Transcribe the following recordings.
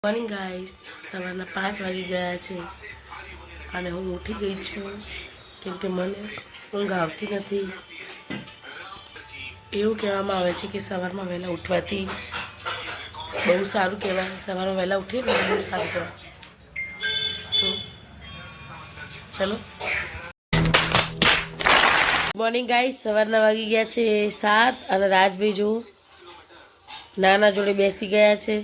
Morning guys, સવારના 5 વાગી ગયા છે અને હું ઉઠી ગઈ છું કેમ કે મને ઊંઘ આવતી નથી. એવું કહેવામાં આવે છે કે સવારમાં વહેલા ઉઠવાથી બહુ સારું કહેવાય. સવારમાં વહેલા ઉઠીએ ને બહુ સારું કહેવાય. તો ચલો મોર્નિંગ ગાઈસ, સવારના વાગી ગયા છે 7 અને રાજભાઈ જો નાના જોડે બેસી ગયા છે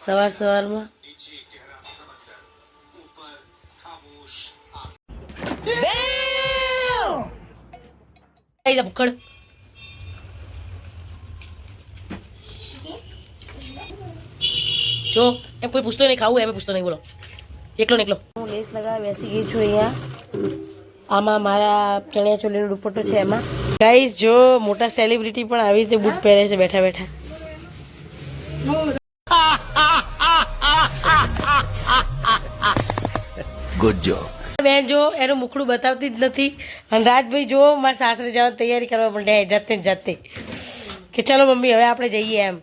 સવારમાં. ભૂખડ જો એમ કોઈ પૂછતો નહીં, ખાવું એમ પૂછતો નહીં. બોલો એકલો ને એકલો હું લેસ લગાવી બેસી ગઈ છું અહીંયા. આમાં મારા ચણિયા ચોલીનો દુપટ્ટો છે. એમાં ગાઈસ જો મોટા સેલિબ્રિટી પણ આવી રીતે બૂટ પહેરે છે બેઠા બેઠા. Good job. બેન જો એનું મુખડું બતાવતી જ નથી. અને રાજભાઈ જો મારા સાસરે જવાની તૈયારી કરવા માંડ્યા જાતે જાતે કે ચલો મમ્મી હવે આપણે જઈએ એમ.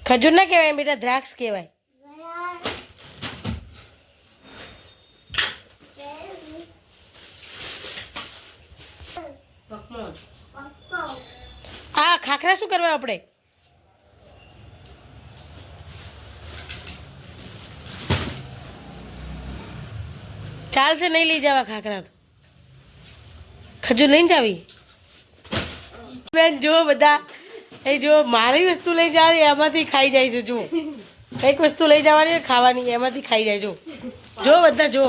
ખજૂર ના કહેવાય બેટા, દ્રાક્ષ કહેવાય. આ ખાખરા શું કરવા આપણે? ચાલશે નહીં લઈ જવા ખાખરા, તો ખજૂર લઈને જાવી. બેન જો બધા એ જો મારી વસ્તુ લઈ જવાની એમાંથી ખાઈ જાય છે. જો કંઈક વસ્તુ લઈ જવાની ખાવાની એમાંથી ખાઈ જાય. જો જો બધા જો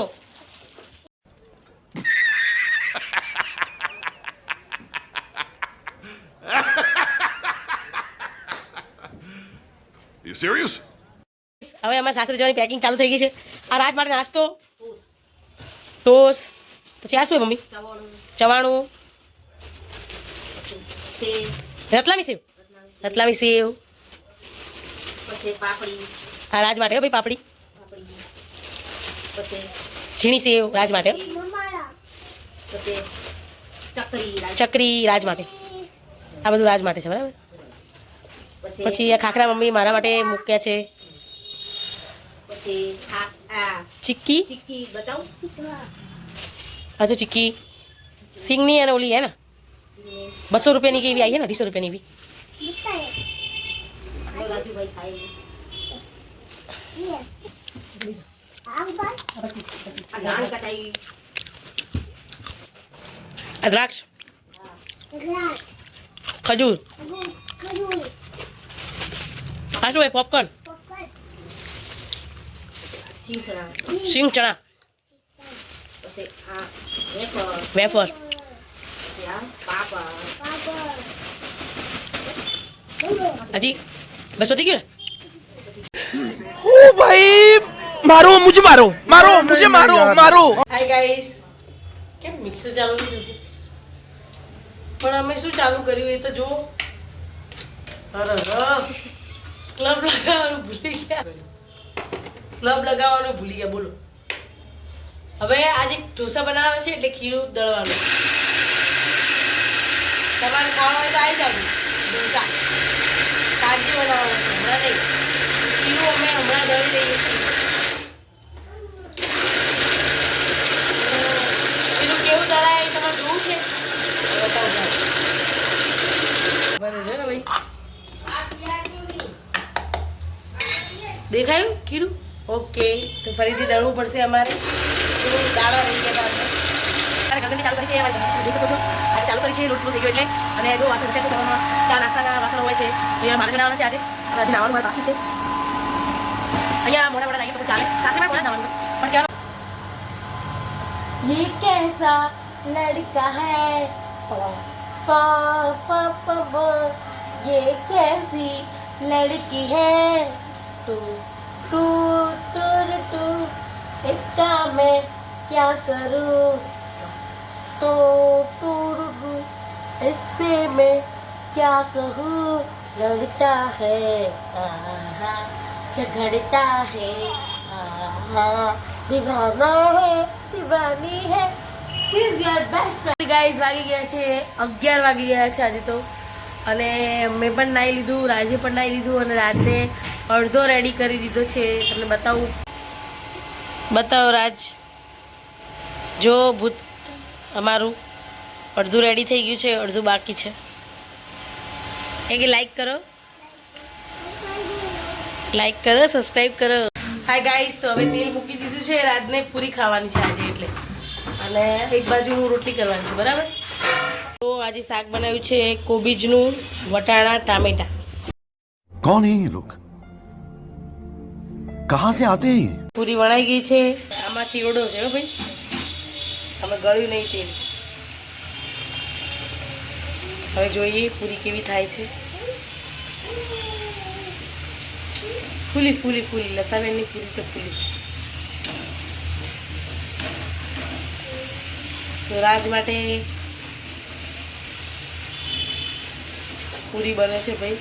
You serious? હવે અમારા સાસરે જવાની પેકિંગ ચાલુ થઈ ગઈ છે. આ રાત માટે નાસ્તો ટોસ, પછી આ શું મમ્મી? ચવાણું, રતલામી સેવ, રતલામી સેવ, આ રાજ માટે ભાઈ પાપડી, ઝીણી સેવ રાજ માટે, ચકરી રાજ માટે. આ બધું રાજ માટે છે બરાબર. પછી આ ખાખરા મમ્મી મારા માટે મૂક્યા છે. ચીક્કી अच्छा चिक्की सिंगनी है ना, ओली है ना 200 रुपये की भी आई है ना, 250 रुपये की भी. द्राक्ष, खजूर, हाँ शू है पॉपकॉर्न, सिंग चना, वेफर, अजी बस पति क्यों? ओ भाई मारो मुझे, मारो मारो मुझे, मारो मारो. हाय गाइस, કેમ મિક્સર ચાલુ નથી થતું? પણ અમે શું ચાલુ કર્યું એ તો જો. અરે ક્લબ લગાવવાનું ભૂલી ગયા. ક્લબ લગાવવાનું ભૂલી ગયા. બોલો હવે આજે ઢોસા બનાવવા છે એટલે ખીરું દળવાનું. તમારે ખાવા હોય તો આવી જાવ. ઢોસા સાંજે બનાવવાનું છે, હમણાં નહીં. ખીરું અમે હમણાં દળી લઈએ છીએ. ખીરું કેવું દળાય એ તમારે જોવું છે? બતાવું બરાબર છે ને ભાઈ? દેખાયું ખીરું? ઓકે, તો ફરીથી દળવું પડશે અમારે. દાડા રહી ગયા હતા. ગગનની ચાલુ કરી છે, જોઈ શકો છો. આજે ચાલુ કરી છે, લોટ થઈ ગયો એટલે. અને જો વાસણ છે તો તમારા ચા નાસ્તાના વાસણ હોય છે. અહીંયા મારે બનાવવાના છે આજે. હજી નાવાનું મારે બાકી છે. અહીંયા મોડા મોડા લાગીએ તો ચાલે. સાથે મારે મોડા નાવાનું પણ કહેવાનું ये कैसा लड़का है पापा, ये कैसी लड़की है तू टू टूर टू, इसका मैं क्या करूं तो टूर, इससे मैं क्या कहूँ. लड़ता है झगड़ता है, दीवाना है दीवानी है. This is your best friend. Guys વાગી ગયા છે 11 વાગી ગયા છે આજે તો. અને મેં પણ નાહી લીધું, રાજે પણ નાહી લીધું અને રાજને અડધો રેડી કરી દીધો છે. તમને બતાવો રાજ, જો ભૂત અમારું અડધું રેડી થઈ ગયું છે, અડધું બાકી છે. કે લાઈક કરો, સબસ્ક્રાઈબ કરો. હાય ગાઈસ, તો હવે તેલ મૂકી દીધું છે. રાજને પૂરી ખાવાની છે આજે એટલે, અને એક બાજુ હું રોટલી કરવાની છું, બરાબર. તો આજે શાક બનાવ્યું છે કોબીજનું, વટાણા ટામેટા. कौन है ये लोग कहां से आते हैं ये પૂરી વણાઈ ગઈ છે. આમાં ચીવડો છે હો ભાઈ, આમાં ગળ્યું નહીં તેલ. હવે જોઈએ પૂરી કેવી થાય છે. ફૂલી લતાબેનની પૂરી તો ફૂલી. તો રાજ માટે પૂરી બને છે ભાઈ,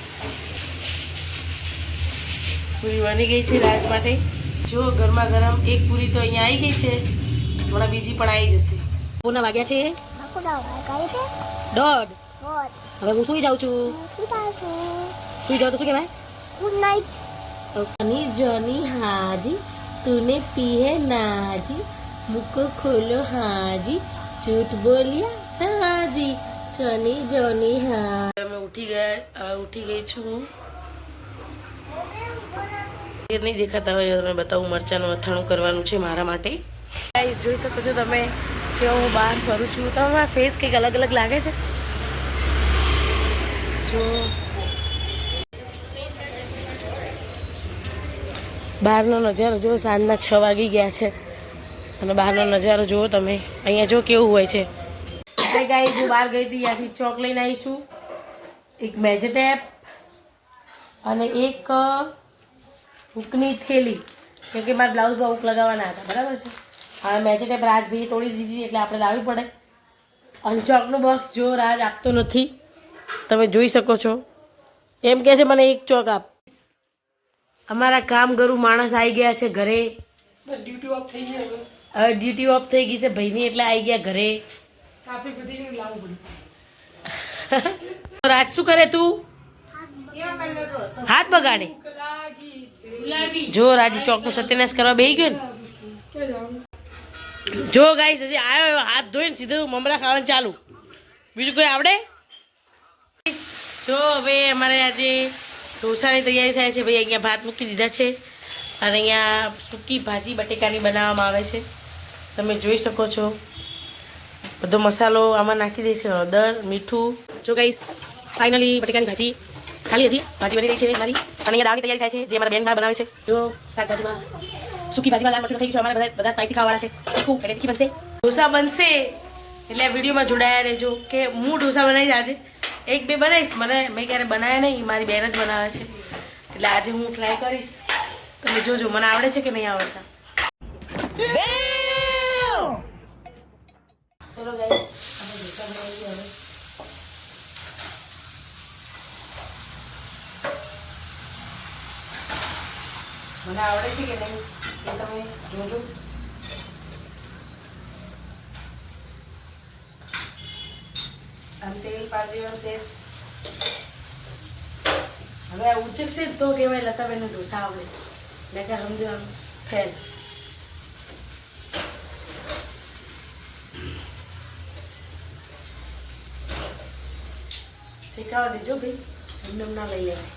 પૂરી બની ગઈ છે રાજ માટે. જો ગરમા ગરમ એક પૂરી તો અહીંયા આવી ગઈ છે, હમણાં બીજી પણ આવી જશે. પૂના વાગ્યા છે 1:30. હવે હું સુઈ જાઉં છું. સુઈ જાઉં તો શું કહેવાય? Good night. अपनी जॉनी हाजी, तूने पी है नाजी, मुको खोलो हाजी, झूठ बोलिया हाजी, जॉनी हाँ. मैं उठी गई છું. એ નહીં દેખાતા હોય તમે બતાવું. મરચાંનું અથાણું કરવાનું છે મારા માટે. ગાઈસ જોઈ શકો છો તમે કે હું બહાર ફરું છું. તો મારા ફેસ કંઈક અલગ અલગ લાગે છે. જો બહારનો નજારો જુઓ, સાંજના 6 વાગી ગયા છે અને બહારનો નજારો જુઓ તમે. અહીંયા જો કેવું હોય છે. ગાઈસ હું બહાર ગઈ હતી, ત્યાંથી ચોક લઈને આવી છું, એક મેજેટેપ અને એક હૂકની થેલી, કેમ કે મારા બ્લાઉઝમાં હૂક લગાવવાના હતા, બરાબર છે. હવે મેજેટેપ રાજભાઈએ તોડી દીધી એટલે આપણે લાવવી પડે. અને ચોકનું બોક્સ જો રાજ આપતો નથી, તમે જોઈ શકો છો. એમ કહે છે મને એક ચોક આપ. અમારા કામગરુ માણસ આવી ગયા છે ઘરે. બસ ડ્યુટી ઓફ થઈ ગઈ. હવે ડ્યુટી ઓફ થઈ ગઈ છે ભાઈની, એટલે આવી ગયા ઘરે. ટ્રાફિક બધી ગઈ, લાવવું પડ્યું. રાજ શું કરે તું? હાથ બગાડે. જો રાજ ચોકનું સત્યનાશ કરવા બેસી ગયો ને. જો ગાઈસ હજી આવ્યો, હાથ ધોઈને સીધું મમરા ખાવાનું ચાલુ. બીજું કોઈ આવડે? જો હવે અમારે આજે ઢોસાની તૈયારી થાય છે ભાઈ. અહીંયા ભાત મૂકી દીધા છે અને અહીંયા સૂકી ભાજી બટેકાની બનાવવામાં આવે છે. તમે જોઈ શકો છો. બધો મસાલો આમાં નાખી દે છે, હળદર, મીઠું. જો ગાઈસ ફાઇનલી બટેકાની ભાજી ખાલી હજી ભાજી બની રહી છે મારી. અને અહીંયા દાળની તૈયારી થાય છે, જે અમારા બેન બનાવે છે. જો શાકભાજીમાં સૂકી ભાજીમાં લાલ મરચું થઈ ગયું છે. અમારે બધા સ્પાઈસી ખાવાવાળા છે. તીખું એટલે તીખી બનશે. ઢોસા બનશે એટલે આ વિડીયોમાં જોડાયા રહેજો કે હું ઢોસા બનાવીશ આજે. એક બે બનાવીશ, મેં ક્યારે બનાવ્યા નહીં, મારી બેન જ બનાવે છે. એટલે આજે હું ટ્રાય કરીશ. તમે જોજો મને આવડે છે કે નહીં આવડતા. ચલો ગાઈસ, આપણે ઢોસા બનાવીએ હવે. મને આવડે છે કે નહીં એ તમે જોજો. આમ તેલ પાડી દેવાનું છે. હવે આ ઉચકશે તો કહેવાય લતાબેનને ઢોસા આવડે. મેં કે સમજવાનું ફેલ. શીખાવા દેજો ભાઈ, એમને ના લઈ લેવાય.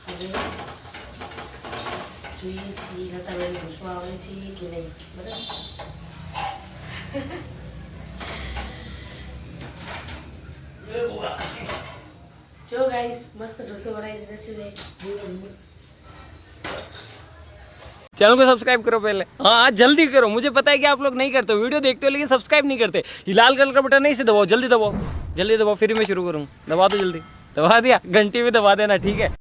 હવે જોઈએ છીએ લતાબેનને ઢોસો આવડે છે કે નહીં, બરાબર. जो गाइस मस्त डोसे बनाई देना चाहिए. चैनल को सब्सक्राइब करो पहले. हाँ जल्दी करो, मुझे पता है कि आप लोग नहीं करते हो, वीडियो देखते हो लेकिन सब्सक्राइब नहीं करते. ये लाल कलर का बटन नहीं से दबाओ, जल्दी दबाओ, फिर मैं शुरू करूँ. दबा दो जल्दी. दबा दिया, घंटी भी दबा देना, ठीक है.